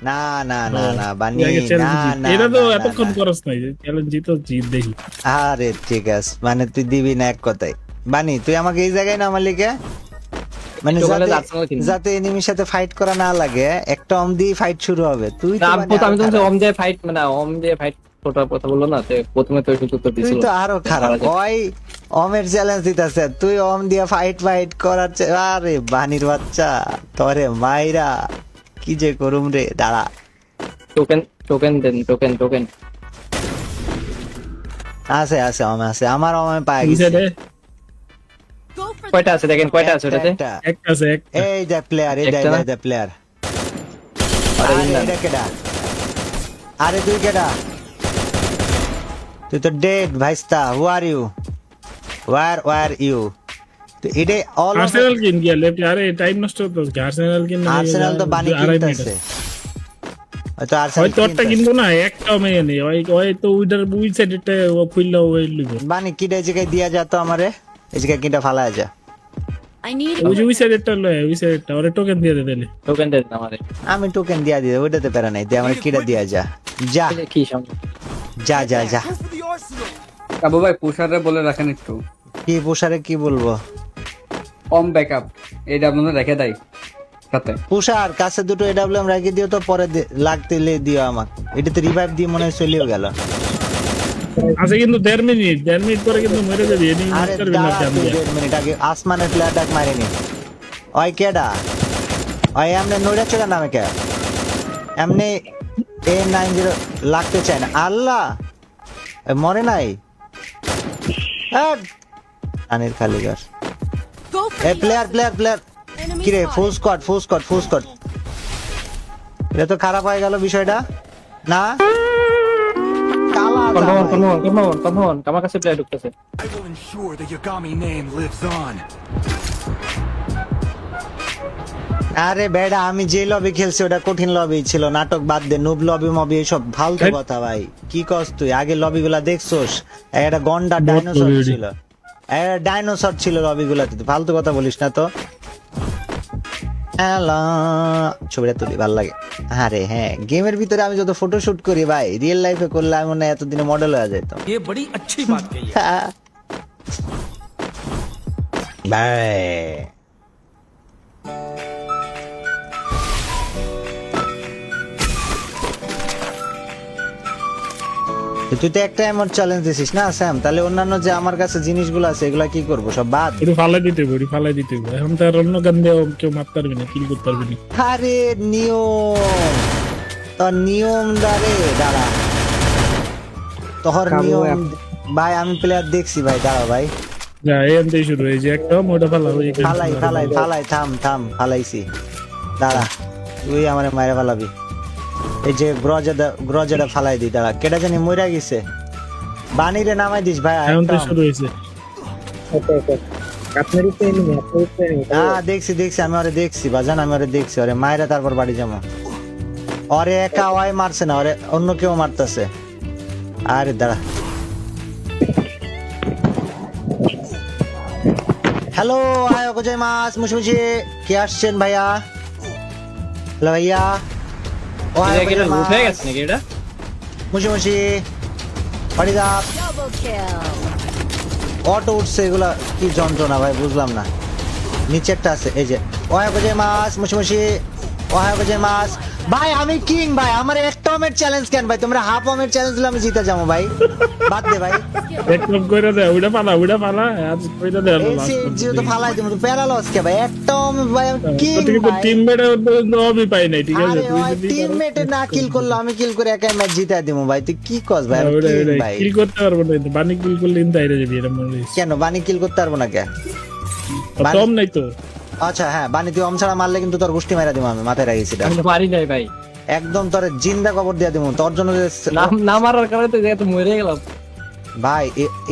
না না না না বানি না না এটা তো না, না, এতক্ষণ না। খরচ নাই চ্যালেঞ্জ জিত দেখি। আরে ঠিক আছে মানে তুই দিবি না এক কথায়। বানি তুই আমাকে এই জায়গায় না আমার লিখে মানে টোকেনে যাতে আর্সেনাল কিনবো। যাতে এনিমির সাথে ফাইট করা না লাগে একটা অম দিয়ে ফাইট শুরু হবে তুই তো আমি মানে আরো আমি তো খারাপ। ওম দিয়ে ফাইট মানে ওম দিয়ে ফাইট কথা বললো না তো প্রথমে তো একটু উত্তর তুই দিছিল তো আরো খারাপ ওই অমের চ্যালেঞ্জ দিতেছে তুই অম দিয়ে ফাইট করার আরে বানির বাচ্চা তোরে মাইরা কি যে করুম রে দাঁড়া টোকেন দেন টোকেন আছে আছে অমে আছে আমার অমে পায় দুই গেছে সাইডে কয়টা আছে দেখেন কয়টা আছে ওটাতে একটা। একটা আছে একটা। এই যে প্লেয়ার এই একটা না? যে প্লেয়ার আরে আরে না এটা কেডা আরে তুই কেডা তুই তো ডেড ভাইস্তা who are you where you তো এটা অল আর্সেনাল কিন গিয়া লেফট আরে টাইম নষ্ট তো আর্সেনাল কিন আর্সেনাল তো বানি কিনতেছে হয়তো ওই আর্সেনাল তোরটা কিনবো না একটাও মেয়ে নেই ওই তো উই সাইডেরটা ও খুললো ওই লিব বানি কিটা এই জায়গায় দিয়া যা তো আমারে এই জায়গায় কিটা ফালা যা I need ওই যে উই সাইডেরটা লয় উই সাইডেরটা ওরে টোকেন দিয়ে দে দিলে টোকেন দেন আমারে আমি টোকেন দিয়া দিই ওইটাতে প্যারা নাই দে আমার কিটা দিয়া যা যা এই যে কি সমস্যা যা যা যা আবু ভাই পুষারে বলে রাখেন একটু কি পোষারে কি বলবো কম ব্যাকআপ এটা আপনাদের রেখে দেয় সাথে পুষার কাছে দুটো এডব্লিউএম রেখে দিও তো পরে লাগতে দিও আমাকে এটাতে রিভাইভ দিয়ে মনে হয় চলেও গেল আছে কিন্তু 1.5 মিনিট পরে কিন্তু মরে যাবে এনি আরে করবে না দাঁড়া কেন তুই 1.5 মিনিট আগে আসমানের প্লেয়ার ডাক মারেনি ওই কেডা ওই এমনি নড়ে চড়া নামে কে এমনি A90 লাগতে চায় না আল্লাহ এ মরে নাই আনির খালিগার go A for player enemy কিরে ফুল spotted. স্কোয়াড এটা তো খারাপ হয়ে গেল বিষয়টা না কালা কম অন আমার কাছে প্লেয়ার ঢুকতেছে I will ensure the Yagami name lives on. আরে বেডা আমি যে লবি খেলছি ওটা কঠিন লবি ছিল নাটক বাদ দে নুব লবি মবি এসব ফালতু কথা ভাই কি কস তুই আগে লবি গুলা দেখছোস একটা গন্ডা ডাইনোসর লবি। ছিল একটা ডাইনোসর ছিল লবি গুলাতে তুই ফালতু কথা বলিস না তো হ্যালো ছবিটা তুলি ভালো লাগে আরে হ্যাঁ গেমের ভিতরে আমি যত ফটো শুট করি ভাই রিয়েল লাইফে করলে আমি মনে হয় এতদিনে মডেল হয়ে যেতাম ये बड़ी अच्छी बात कही है। ভাই তুই তো একটা এমন চ্যালেঞ্জ দিছিস না স্যাম তাহলে অন্যান্য যে আমার কাছে জিনিসগুলো আছে এগুলা কি করবো সব বাদ ওটা ফালাই দিতে হবে ওটা ফালাই দিতে হবে এখন তো আর অন্য গান দিয়ে কেউ মারতে পারবে না কিল করতে পারবে না আরে নিয়ম তোর নিয়ম দাঁড়ে দাঁড়া তোর নিয়ম ভাই আমি প্লেয়ার দেখছি ভাই দাঁড়া ভাই যা এন দিয়ে শুরু এই যে একটা মোটা ফালা ওই ফালাই থাম ফালাইছি দাঁড়া তুই আমার মায়ের ফালাবি এই যে গ্রজাটা ফালাই দি দাঁড়া কেটা জানি মইরা গেছে বানিরে নামাই দিস ভাই এখন তো একদম। শুরু হয়েছে হ্যাঁ দেখছি আমি ওরে দেখছি বাজান আমি ওরে দেখছি ওরে মায়েরা তারপর বাড়ি যাবো ওরে একা ওয়াই মারছে না ওরে অন্য কেউ মারতেছে আরে দাঁড়া হ্যালো আয় গোজাই মাস মুশমুশি কে আসছেন ভাইয়া হ্যালো ভাইয়া ও এটা কি লুট হয়ে গেছে নাকি এটা মুশমুশি বাড়ি যা Double kill. অটো উঠছে এগুলা কি যন্ত্রণা ভাই বুঝলাম না নিচে একটা আছে এই যে ওয়া গোজাই মাস মুশমুশি ওয়া গোজাই মাস ভাই আমি কিং ভাই আমার একটা ওমের চ্যালেঞ্জ কেন ভাই তোমরা হাফ ওমের চ্যালেঞ্জ দিলে আমি জিতে যাবো ভাই বাদ দে ভাই এক লোক কইরা দে ওটা ফালা আজ কইরা দে এই সে জিরো তো ফালাই দিমু তো প্যারালস কে ভাই একটা ওম ভাই কিং কিন্তু ভাই টিমমেটে আমি পাই নাই ঠিক আছে আরে তুই ওই যদি টিমমেটে না কিল করলো আমি কিল করে একাই ম্যাচ জিতা দিমু ভাই তুই কি কস ভাই আমি king ভাই কিল করতে পারবো না বানি কিল করলে ইন দাইরে যাবি এটা মনে হইছে কেন বানি কিল করতে পারবো না কে কম নাই তো আচ্ছা হ্যাঁ বানি তুই অম ছাড়া মারলে কিন্তু তোর গোষ্ঠী মেরা দিমু আমি মাথায় রাখিছি এটা। আমি তো পারি নাই ভাই একদম তোর জিন্দা কবর দিয়া দিমু তোর জন্য যে না মারার কারণে তো এত মরে গেলাম ভাই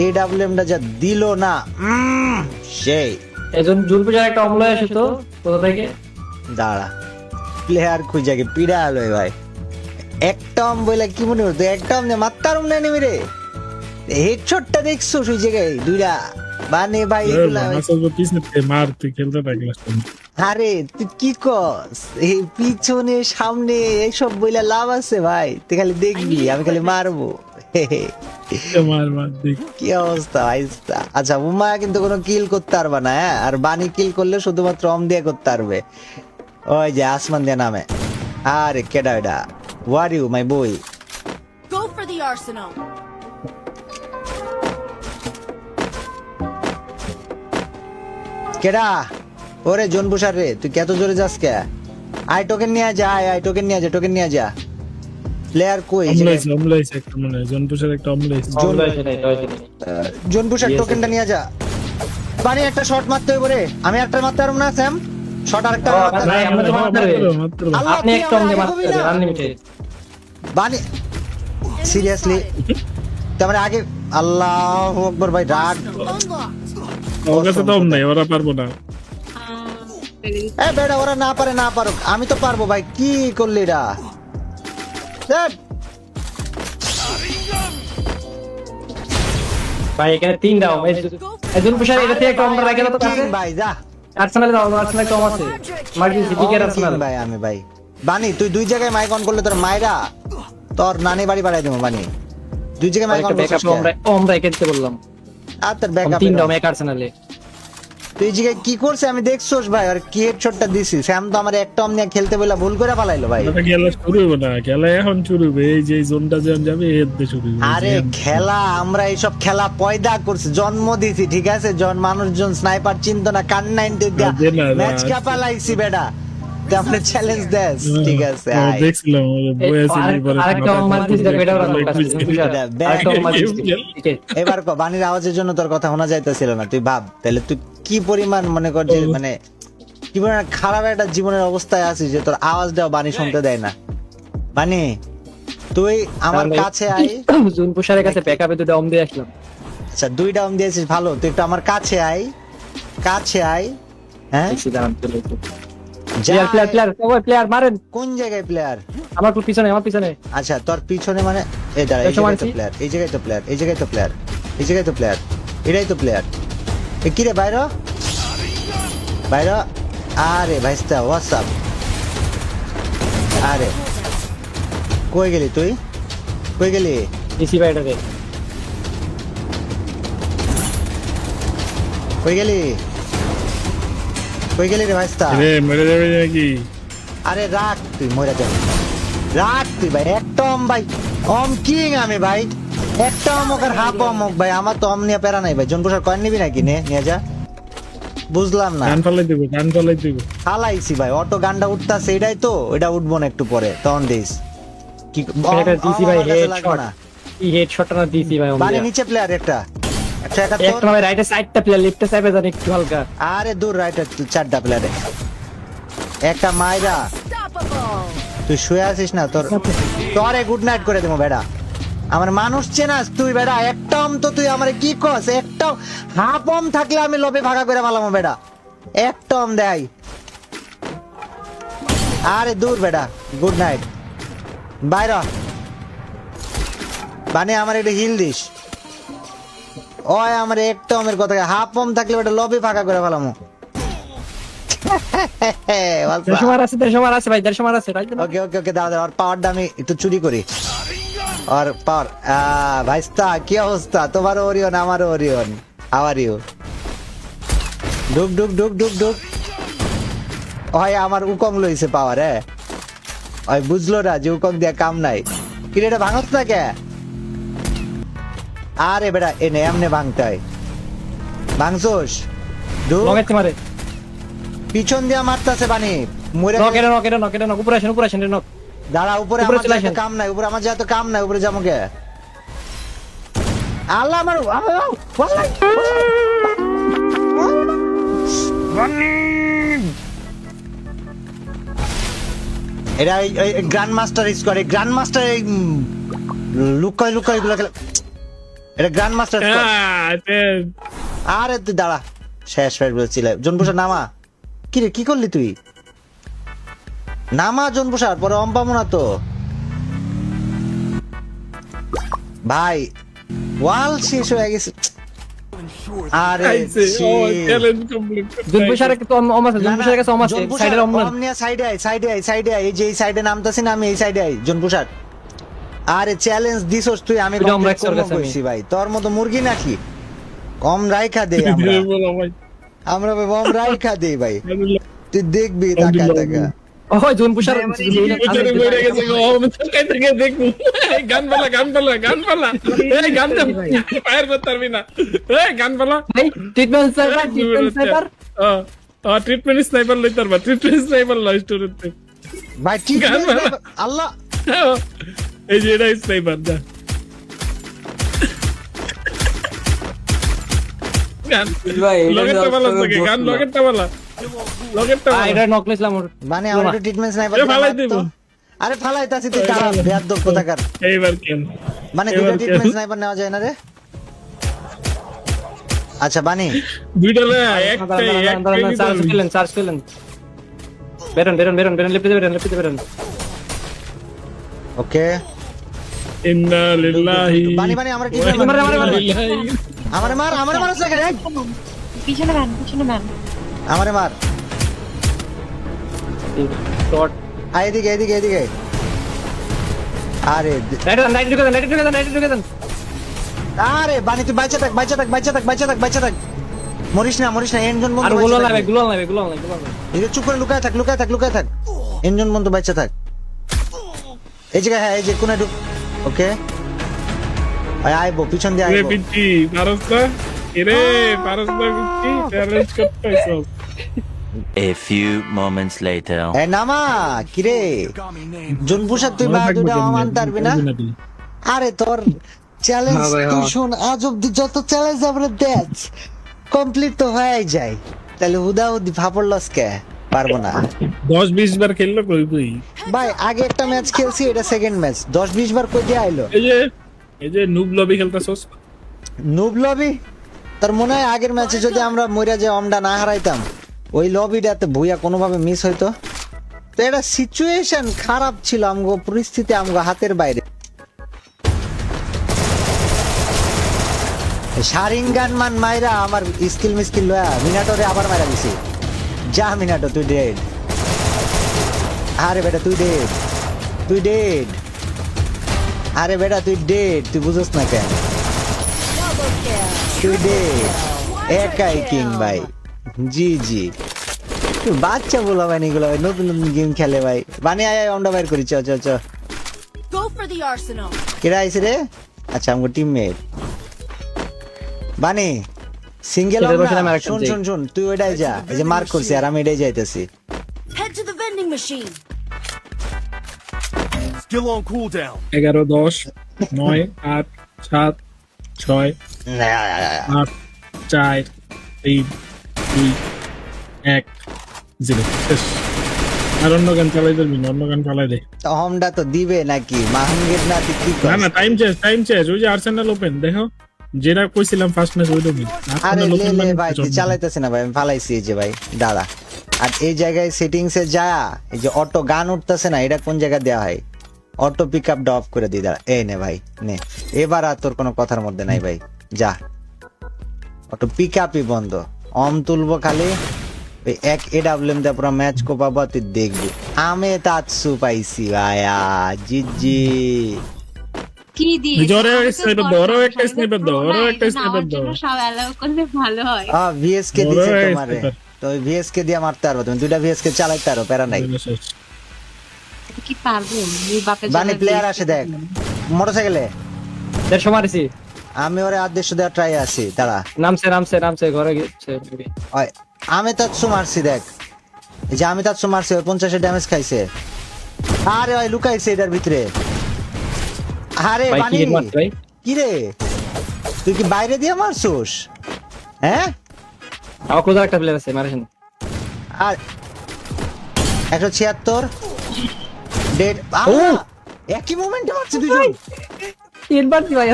এডব্লিউএম টা যা দিল না সেই এজন জুলপিটার একটা অমলা আসে তো কোথা থেকে দাঁড়া প্লেয়ার খুঁজে গে পিড়া আলো ভাই একদম বলে কি মনে হতো একদম যে মাত্তারম না নেমি রে হেডশটটা দেখছো সেই জায়গায় দুইটা বানে ভাই এগুলা মাসল পিছনে মার তুই খেলতে থাকলাস আরে তুই কি কস এই পিছনে সামনে এইসব বইলা লাভ আছে ভাই তুই খালি দেখবি আমি খালি মারবো মার মার দেখ কি অবস্থা ভাইস্তা আচ্ছা উমা কিন্তু কোনো কিল করতে পারবে না হ্যাঁ আর বানি কিল করলে শুধুমাত্র অম দিয়ে করতে পারবে ওই যে আসমান দিয়ে নামে আরে কেডা এটা ওয়ার ইউ মাই বই Go for the arsenal. কেডা ওরে জনবুসার রে তুই কত জোরে যাস কে আই টোকেন নিয়ে যা আই টোকেন নিয়ে যা টোকেন নিয়ে যা প্লেয়ার কই অমলাইছে একটা মনে হয় জনপুষের একটা অমলাইছে জনবুসার টোকেনটা নিয়ে যা বানি একটা শট মারতে হইব রে আমি একটা মারতে পারবো না স্যাম শট আরেকটা মারতে ভাই, আমরা তো মারতে হবে। মাত্র আল্লাহ, আপনি তুই একটা আমার অঙ্গে আগে মারতে কবি হবে না। আনলিমিটেড বানি সিরিয়াসলি তারপরে আগে আল্লাহু আকবার ভাই রাগ Unlocked. ওর কাছে তো অম নাই ওরা পারবো না এ বেটা ওরা না পারে না পারুক আমি তো পারবো ভাই কি করলি এটা ধ্যাৎ, ভাই এখানে 3 দাও একজন পুষার এটা থেকে একটা অঙ্গ রাখে দাও তো কাছে কিং ভাই যা আর্সেনালে দাও আর্সেনালে কম আছে মার্জিন সিপিকের আর্সেনাল কিং ভাই আমি ভাই বানি তুই দুই জায়গায় মাইক অন করলে তোর মাইরা তোর নানি বাড়ি বাড়াই দেবো বানি দুই জায়গায় মাইক অন ব্যাকআপ করছিস আমরা একেতে বললাম আর তোর ব্যাকআপ 3 দাও এক আর্সেনালে তুই এই জায়গায় কি করছে আমি দেখছোস ভাই আর কি হেডশটটা দিছি স্যাম তো আমার একটা অমনিয়া খেলতে বলে ভুল করে পালাইলো ভাই এটা খেলা শুরু হবে না খেলা এখন শুরু হবে এই যে জোনটা যখন যাবে এর দিয়ে শুরু হবে আরে খেলা আমরা এইসব খেলা পয়দা করছি জন্ম দিছি ঠিক আছে মানুষজন স্নাইপার চিন্ত না কান 90 দিয়া দে না, ম্যাচ না। কাপালাইছি বেটা তুই আমরা চ্যালেঞ্জ দেস ঠিক আছে আয়। দেখছিলাম বই আছে আরেকটা অঙ্গ মারতে দিতে এটা ওরা লোক আছে আরেকটা অঙ্গ মারতে দিতে এবার বাণীর আওয়াজের জন্য তোর কথা শোনা যাইতেছিল না তুই ভাব তাহলে তুই কি পরিমাণ মনে কর যে মানে কি পরিমাণ খারাপ একটা জীবনের অবস্থায় আছিস যে তোর আওয়াজটাও বাণী শুনতে দেয় না বাণী তুই আমার কাছে আয় জুন পুষারের কাছে ব্যাকআপে দুটো অম দিয়ে আসলাম আচ্ছা দুইটা অম দিয়েছিস ভালো তুই একটু আমার কাছে আয় হ্যাঁ দেখছি দাঁড়ান চলে যা প্লেয়ার প্লেয়ার ওই প্লেয়ার মারেন কোন জায়গায় প্লেয়ার আমার পিছনে আমার পিছনে আচ্ছা তোর পিছনে মানে এই দাঁড়া এই দেখো জায়গায় তো মানছি। প্লেয়ার এই জায়গায় তো প্লেয়ার এই জায়গায় তো প্লেয়ার এই জায়গায় তো প্লেয়ার এটাই তো প্লেয়ার এ কি রে বাইরে আরে ভাইস্তা হোয়াটসঅ্যাপ আরে কই গেলি তুই কই গেলি ডিসি বাইটারে কই গেলি রে ভাইস্তা রে মেরে যাবে নাকি আরে রাখ তুই মরে যাবি রাখ তুই ভাই একটা অম ভাই অম কিং আমি ভাই একটা অমক আর হাফ অমক ভাই আমার তো অম নিয়ে পেরা নাই ভাই জনপুষার কয়েন নিবি নাকি নিয়ে যা বুঝলাম না গান ফালাই দেবো হালাইছি ভাই অটো গানটা উঠতাছে এটাই তো এটা উঠবো না একটু পরে তখন দিস কি এটা ডিসি ভাই আমার কাছে লাগবে হেডশট না। এই হেডশটটা না ডিসি ভাই অম বাড়ি দিয়ে নিচে প্লেয়ার একটা একটা একটা একাত্তর ভাই রাইটে সাইডটা প্লেয়ার লেফটে সাইডে জানি একটু হালকা আরে দূর রাইটার চারটা প্লেয়ারে একটা মাইরা Unstoppable. তুই শুয়ে আছিস না তোরে গুড নাইট করে দেবো বেড়া আমার মানুষ চেনাস তুই বেড়া একটাম তো তুই আমারে কি কস একটাও হাফ অম থাকলে আমি লবে ভাগা করে মালামো বেড়া একটাম দেয় আরে দূর বেড়া গুড নাইট বাইর বানে আমার একটা হিল দিস ওই আমার একটা অমের কথা হাফ অম থাকলে বেটা লবে ফাঁকা করে ফেলামো দেড়শো মার আছে ভাই দেড়শো মার আছে রাইট ওকে ওকে ওকে দাদা আর পাওয়ারটা আমি একটু চুরি করি আর পাওয়ার ভাইস্তা কি অবস্থা তোমার ওরিয়ন আমারও ওরিয়ন আওয়ার ইউ ডুক ডুক ডুক ডুক ডুক হয় আমার উকং লইছে পাওয়ার ওই বুঝলো না যে উকং দিয়া কাম নাই কিরে এটা ভাঙস না কে আরে বেটা এনে এমনে ভাঙতে হয় ভাঙছোস ডুক নকেতে মারে পিছন দিয়া মারতাছে বানি মরে নকেটে উপরে আসেন নক দাঁড়া উপরে উপরে আমার চলে যাতে আসেন। কাম নাই উপরে আমার যাতে কাম নাই উপরে যাবো কে আল্লাহ আমার এটা গ্র্যান্ড মাস্টার স্কোয়ার এই গ্র্যান্ড মাস্টার এই লুকাই এগুলো খেলে এটা গ্র্যান্ড মাস্টার আরে তুই দাঁড়া শেষ বলছিল জনপুষার নামা কি রে কি করলি তুই নামা জনপুষার পরে অম্পামো না তো ভাই ওয়াল শেষ হয়ে গেছে sure আরে আইছে ও shit. চ্যালেঞ্জ কমপ্লিট জুনপুষার কাছে অম আছে, জুনপুষার কাছে অম আছে, সাইডের অম না। সাইডে এই যে এই সাইডে নামতাছি না আমি, এই সাইডে আই জনপুষার। আরে চ্যালেঞ্জ দিছস তুই, আমি ওই যে আমরা complete করবো একসাথে কইছি ভাই, তোর মতো মুরগি নাকি কম রাইখা দে আমরা, আমরা ভাই কম রাইখা দেই ভাই, তুই দেখবি টাকা টাকা। ওই জুনপুষার গান পালা এই ফায়ার করতে পারবি না, এই গান পালা ভাই treatment cyber, treatment cyber. Treatment sniper লইতে পারবা, ট্রিটমেন্ট স্নাইপার লয় স্টোরেতে ভাই ঠিক গান আছে, মারা। আল্লাহ এই যে এটা স্নাইপার যা গান ভাই, এটা লগেরটা তো পালা আসলে থাকে, গান জোশ না। লগেরটা পালা এটা নক নিছিলাম ওর। মানে আমার একটু ট্রিটমেন্ট স্নাইপার এ ফালাই দিব। আরে ফালাইতাছি তুই কারা বেয়াদব কোথাকার, এইবার কেন মানে এবার দুটো কে? ট্রিটমেন্ট স্নাইপার নেওয়া যায় না রে? আচ্ছা বানি দুইটা লয় চার্জ ফেলেন, চার্জ ফেলেন। বেরন লেফটে বেরন। ওকে ইন্না লিল্লাহি বানি আমার ট্রিটমেন্ট মারে। আমারে মার পিছনে ম্যান আমারে মার, শট। এদিকে আরে রাইট ঢুকে দেন। আরে বানি তুই বাইচা থাক মরিস না এনজন আর বন্ধু গুলো বাইচা লাগবে, থাক। গুলো লাগবে। এই যে চুপ করে লুকায় থাক এনজন বন্ধু বাইচা থাক, এই জায়গায়, হ্যাঁ এই যে কোনে ঢুক। ওকে আইবো পিছন দিয়ে রে আইবো, পিচ্ছি পারস্তা এরে পারস্তা পিচ্ছি চ্যালেঞ্জ করতেছো A few moments later. এই নামা কিরে Yagami name. জনপুষার তুই বা দুটা আমার পারবি না? আরে তোর চ্যালেঞ্জ হ্যাঁ ভাই, তুই হ্যাঁ। শোন, আজ অব্দি যত চ্যালেঞ্জ আমরা দেখ কমপ্লিট তো হয়ে যায়, তাহলে হুদাহুদি ফাপড় লস কে পারবো না 10-20 বার খেললো কই ভাই। আগে একটা ম্যাচ খেলছি, এটা সেকেন্ড ম্যাচ, 10-20 বার কই দিয়ে আইলো এই যে নুব লবি খেলতাছস নুব লবি। তোর মনে হয় আগের ম্যাচে যদি আমরা মইরা যে অমডা না হারাইতাম, ওই লবিটাতে ভুইয়া কোনোভাবে মিস হইতো। তো এটা সিচুয়েশন খারাপ ছিল, আমগো পরিস্থিতি আমগো হাতের বাইরে। শারিঙ্গান মান মাইরা আমার স্কিল মিস্কিল লয়া মিনাটোরে আবার মাইরা দিছি। যা মিনাটো তুই ডেড। আরে বেটা তুই ডেড। আরে বেটা তুই ডেড, তুই বুঝছ না কেন? Double kill. তুই ডেড, একাই কিং ভাই। জি তুই বাচ্চা বলো ভাই, এগুলো ভাই নতুন গেম খেলে ভাই। বানি আয় আমরা বাইর করি, চ Go for the arsenal. কেরা আইছে রে? আচ্ছা আমগো টিমমেট বানি সিঙ্গেল। সেটার বসে আমি আরেকটা শুন তুই ওইটাই যা, এই যে মার্ক করছি আর আমি এটাই যাইতেছি। Head to the vending machine. Still on cooldown. 11 10 9 8 7 6 8 4 3 2 1 0 শেষ। আর অন্য গান চালাই দিবি না, অন্য গান চালাই দে। হোমডা তো দিবে নাকি মাহঙ্গের না, তুই কি না করিস? টাইম চেঞ্জ ওই যে আর্সেনাল ওপেন দেখো, যেটা কইছিলাম ফার্স্ট ম্যাচ ওই রকমই। আরে লে ভাই তুই চালাইতেছ না ভাই, আমি ফালাইছি এই যে ভাই দাদা। আর এই জায়গায় সেটিংস এ যা, এই যে অটো গান উঠতেছে না, এটা কোন জায়গায় দেওয়া হয়? অটো পিক আপ অফ করে দিই দাঁড়া। এই নে ভাই নে, এবার আর তোর কোনো কথার মধ্যে নাই ভাই, যা। অটো পিক আপই বন্ধ, অম তুলবো খালি ওই এক এডাব্লিউএম দিয়ে পুরো ম্যাচ কোপাবো, তুই দেখবি। আমি তাৎসু পাইছি ভাইয়া, জি কি দিয়ে জোরে স্নাইপার দাও, আরো একটা স্নাইপার দাও, আরো একটা স্নাইপার দাও। সব অ্যালাউ করলে ভালো হয়। ভিএসকে বড় দিছে হয়ে তোমারে, sniper। তো ওই ভিএসকে দিয়ে মারতে পারবো তুমি, দুইটা ভিএসকে চালাইতে পারো, প্যারা নাই। কি পারবেন এই বাপের বানি প্লেয়ার আসে দেখ মোটরসাইকেলে, 150 মারিছি। আমি ওরে আদেশ দেওয়ার ট্রাই আছি, তারা নামছে ঘরে গেছে। ওই আমি তাৎসু মারছি দেখ, এই যে আমি তাৎসু মারছি, ওই 50 ড্যামেজ খাইছে। আরে ওই লুকাইছে এটার ভিতরে। আরে ভাই বানি কি মারছ ভাই? কি রে, তুই কি বাইরে দিয়ে মারছুস? হ্যাঁ আমার ক্লোজার একটা প্লেয়ার আছে, মারিছেন। আর 176 ডেড। একই মোমেন্টে মারছি দুইজন তিনবার কি ভাই?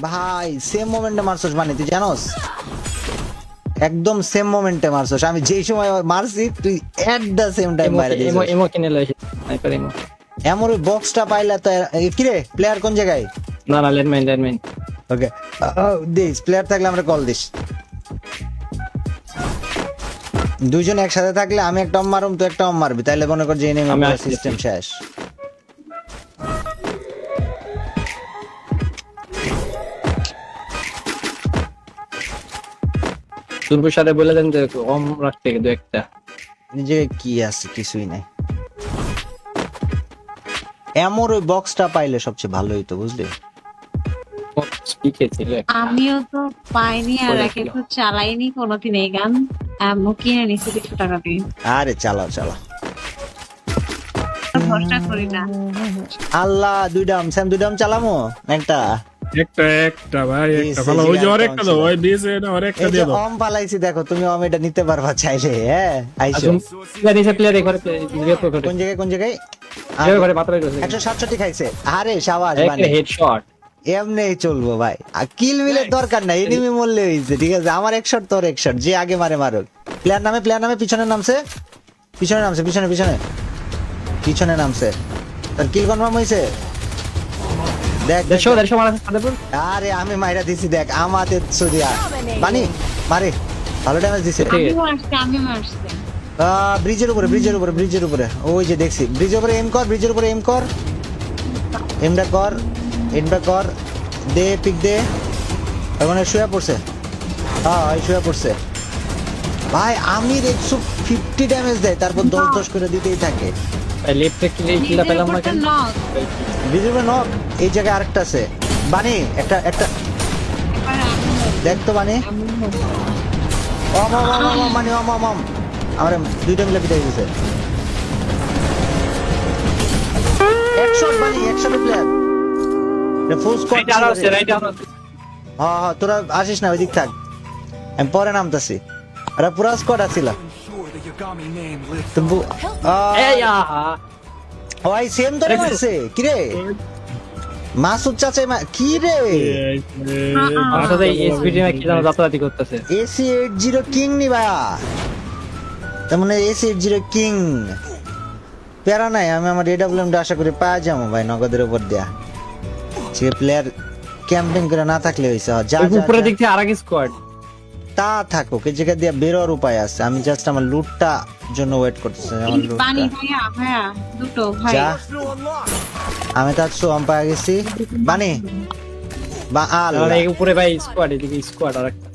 ভাই, সেম মোমেন্টে মারছস মানে, তুই জানোস একদম সেম মোমেন্টে মারছস। আমি যেই সময় মারছি তুই এট দা সেম টাইম বাইরে দিছিস। এমো কিনে লইছি স্নাইপার এমো। এমন ওই বক্সটা পাইলা তো। কি রে প্লেয়ার কোন জায়গায়? না ল্যান্ডমাইন। ওকে দিস প্লেয়ার থাকলে আমরা কল দিস। দুইজন একসাথে থাকলে আমি একটা মারুম তো একটা মারবি, তাইলে মনে কর যে আমি এনিমি আসছি। সিস্টেম শেষ। তুলপুর সাথে বলে দেন যে কম রাখতে দু একটা। নিজে কি আছে, কিছুই নাই। এমর ওই বক্সটা পাইলে সবচেয়ে ভালো হইতো, বুঝলি? স্পিকে ছিল আমিও তো পাইনি আর বলেছিল। একে তো চালাইনি কোনোদিন এই গান। আমিও কিনে নিছি 200 টাকা দিয়ে। আরে চালাও চালাও। ভরসা করি না। আল্লাহ, দুইটাম চালামো একটা। একটা ভাই এই একটা ভালো, ওই যে আর একটা দাও, ওই দিয়েছে না আর একটা এই যে দিয়ে দাও। অম পালাইছি, দেখো তুমি অম এটা নিতে পারবা চাইলে। হ্যাঁ আইসো। প্লেয়ার হিসেবে প্লেয়ার ঘরে কোন জায়গায় কোন জায়গায়? ঘরে মাত্র 167 খাইছে। আরে শাবাশ একটা মানে হেডশট। এমনি চলবো ভাই, কিল মিলের দরকার নাই, এনিমি মরলে হইছে, ঠিক আছে? আমার 1 শট তোর 1 শট, যে আগে মারে মারুক। প্লেয়ার নামে পিছনে নামছে, পিছনে নামছে। তার কিল কনফার্ম হইছে। দেখ দেখ, 150 মারা সাথে আরে আমি মাইরা দিছি, দেখ আমাতে সুদিয়া বানি মারে, ভালো ড্যামেজ দিছে। আমি মারছি। ব্রিজের উপরে ওই যে দেখছি, ব্রিজের উপরে এম কর, এমটা কর, দে পিক দে। মানে শুয়ে পড়ছে, হ্যাঁ শুয়ে পড়ছে ভাই। আমি 150 ড্যামেজ দেয়, তারপর 10 করে দিতেই থাকে। লেফট থেকে কিলটা পেলাম না কেন? ব্রিজের উপরে নক। এই জায়গায় আরেকটা আছে বানি, একটা দেখ তো বানি। মানে আমার দুইটা মিলে পিটাই দিছে। 1 শট বানি, 1 শট প্লেয়ার। ফুল স্কোয়াড। হ্যাঁ তোরা আসিস না, ওই দিক থাক, আমি পরে নামতাছি। আরে পুরা স্কোয়াড আছিল। Ensure the Yagami name lives তো এই ওই সেম ধরে মারছে কি রে? মাসুদ চাচা কি রে? আসলে এসবিডি না কি জানো যাত্রাতি করতেছে। AC80 কিং নি ভাইয়া, তার মানে AC80 কিং। প্যারা নাই, আমি আমার AWM টা আশা করি পাওয়া যাবো ভাই নগদের উপর দেয়া। সে প্লেয়ার ক্যাম্পিং করে না থাকলে হইছে। যা উপরে দিক থেকে আরেক স্কোয়াড তা থাকুক, এই জায়গা দিয়ে বেরোর উপায় আছে। আমি জাস্ট আমার লুটটা জন্য ওয়েট করতেছি। আমার পানি লুটটা ভাইয়া দুটো ভাই। যা, আমি তার সোম পায়ে গেছি বানি বা আল্লাহ। এই উপরে ভাই স্কোয়াড, এদিকে স্কোয়াড আরেকটা।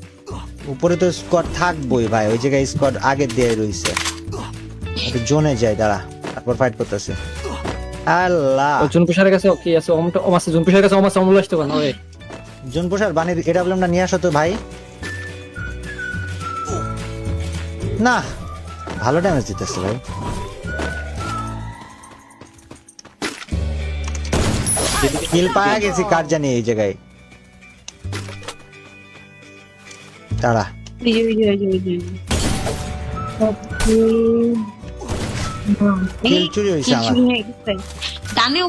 উপরে তো স্কোয়াড থাকবোই ভাই, ওই জায়গায় স্কোয়াড আগে দিয়ে রইছে। একটু জোনে যায়, দাঁড়া, তারপর ফাইট করতেছে। আল্লাহ, জুন পুষারের কাছে কি আছে? ওম আছে জুন পুষারের কাছে, ওম আছে, অমল আসতে কোন ওই জোন প্রসার বানির AWM টা নিয়ে আসো তো ভাই। না ভালো ড্যামেজ দিতেছে ভাই। কিল পায়া গেছি কার জানি এই জায়গায়। দাঁড়া, কিল চুরি হয়েছে আমার। ডানে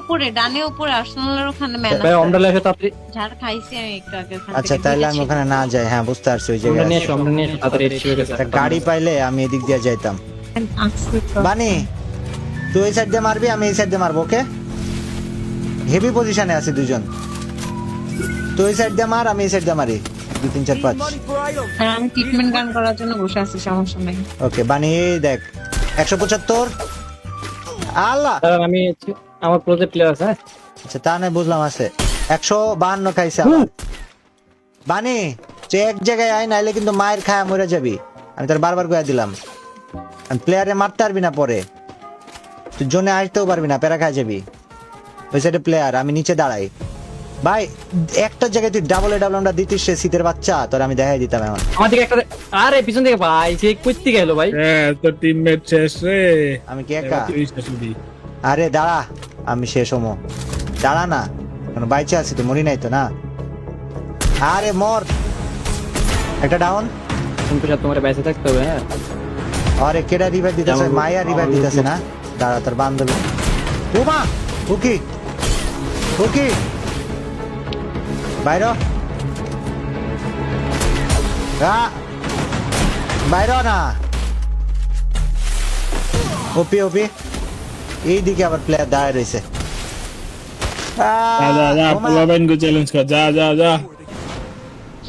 উপরে আর্সেনালের ওখানে মেলা ভাই অমডালে এসে তাড়াতাড়ি ঝাড় খাইছি আমি একটু আগে ওখান আচ্ছা থেকে তাইলে আমি ঢুকেছি। ওখানে না যাই। হ্যাঁ বুঝতে পারছি, ওই আমরা জায়গায় নিয়ে আছে। এসো, আমরা নিয়ে এসো তাড়াতাড়ি এসে গেছে। একটা গাড়ি পাইলে আমি এদিক দিয়ে যাইতাম। আসছি তো। বানি তুই এই সাইড দিয়ে মারবি, আমি এই সাইড দিয়ে মারবো। ওকে, হেভি পজিশনে আছে দুজন। তুই এই সাইড দিয়ে মার, আমি এই সাইড দিয়ে মারি। 2 3 4 5। money for items. আর আমি ট্রিটমেন্ট গান করার জন্য বসে আছি, সমস্যা নেই। ওকে বানি, এই দেখ 175। আল্লাহ, দাঁড়ান আমি আমার প্রজেক্ট প্লেয়ার আছে। হ্যাঁ আচ্ছা তা নয় বুঝলাম, আছে 152 খাইছে আবার। বানি তুই এক জায়গায় আয়, নাইলে কিন্তু মায়ের খায়া মরে যাবি। আমি তোর বারবার কইয়া দিলাম, প্লেয়ারে মারতে পারবি না, পরে তুই জোনে আসতেও পারবি না, প্যারা খায় যাবি। ওই সাইডে প্লেয়ার, আমি নিচে দাঁড়াই। ভাই একটা জায়গায় তুই ডাবল ডাবলটা দিতিস, সে শীতের বাচ্চা, তোর আমি দেখাই দিতাম এখন। আমার দিকে একটা, আরে পিছন থেকে ভাই সে কই থেকে গেল ভাই? হ্যাঁ তো টিমমেট শেষ রে। আমি কি একা? তুই শেষ হবি। আরে দাঁড়া, আমি শেষ হমো, দাঁড়া না, কোনো বাইচে আছি তো, মরি নাই তো না। আরে মর, একটা ডাউন। তুমি তোমার বেঁচে থাকতে হবে। হ্যাঁ আরে কেডা রিভাইভ দিতেছে? মায়া রিভাইভ দিতেছে না, দাঁড়া তোর বান্ধবী। ওমা ওকে ওকে, বাইর বাইর না। ওপি ওপি, এইদিকে আবার প্লেয়ার দাঁড়ায় রয়েছে। যা যা যা, পোলাবেন গো চ্যালেঞ্জ কর, যা যা যা।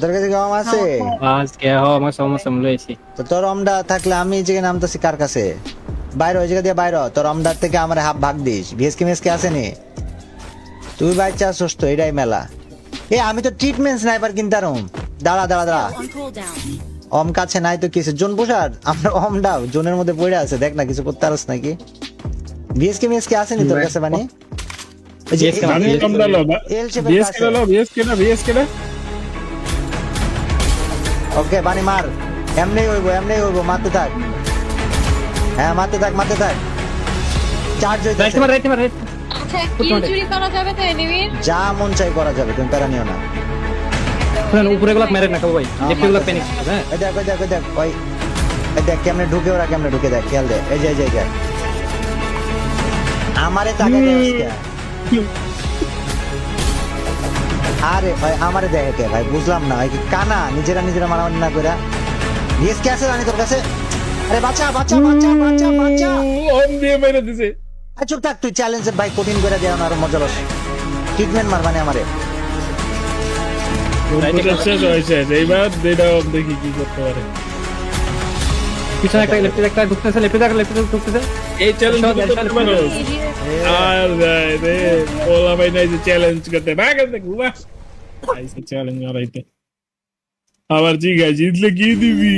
তোর কাছে কি অম আছে? আজকে আমার সমস্যা লইছি তো তোর অমটা থাকলে আমি এই জায়গায় নামতেছি কার কাছে? বাইরে ওই জায়গা দিয়ে বাইরে হ। তোর অমদার থেকে আমার হাফ ভাগ দিস। ভিএসকে মেসকে আসেনি? তুই বাচ্চা সুস্থ, এটাই মেলা। এ আমি তো ট্রিটমেন্ট স্নাইপার কিনতাম। দাঁড়া দাঁড়া দাঁড়া, On cooldown. অম কাছে নাই তো কিছু। জোন পোষার আমার অমটা জোনের মধ্যে পড়ে আছে, দেখ না কিছু করতে পারস নাকি? ভিএসকে মেসকে আসেনি তোর কাছে? মানে এই যে VSK আমি কম দালো এল শেপের বিএসকে কাছে। দালো বিএসকে না ওকে বানি মার, এমনি হইব, মারতে থাক। হ্যাঁ মারতে থাক। চার্জ হইতেছে, রাইট মার আচ্ছা কিল চুরি করা যাবে তো এনিমির? যা মন চাই করা যাবে, তুমি প্যারা নিও না। শুনেন উপরে গুলো মেরে না কেউ ভাই লেফট গুলো প্যানিক হ্যাঁ ওই দেখ ওই এই দেখ কেমনে ঢুকে, ওরা কেমনে ঢুকে, দেখ খেয়াল দে। এই যে আমারে তাকে দেখ। আরে ভাই আমারে দেখে কে ভাই, বুঝলাম না। ভাই কি কানা নিজেরা মারামারি না কইরা? ভিএসকে আছে রানি তোর কাছে? আরে বাঁচা। অন দিয়ে মেরে দিছে আরে চুপ থাক তুই, চ্যালেঞ্জের ভাই কঠিন করে দেও না, আরো মজা লস। ট্রিটমেন্ট মারবানি আমারে। শেষ হয়েছে এইবার যেটা দেখি কি করতে পারে। পিছনে একটা লেফট ঢুকতেছে এই চ্যালেঞ্জ করতে পারো আর যায় রে ওলা ভাই নাই যে চ্যালেঞ্জ করতে ভাগা দেখ বাবা আইসে চ্যালেঞ্জ আরাইতে আবার জিগা জিতলে কি দিবি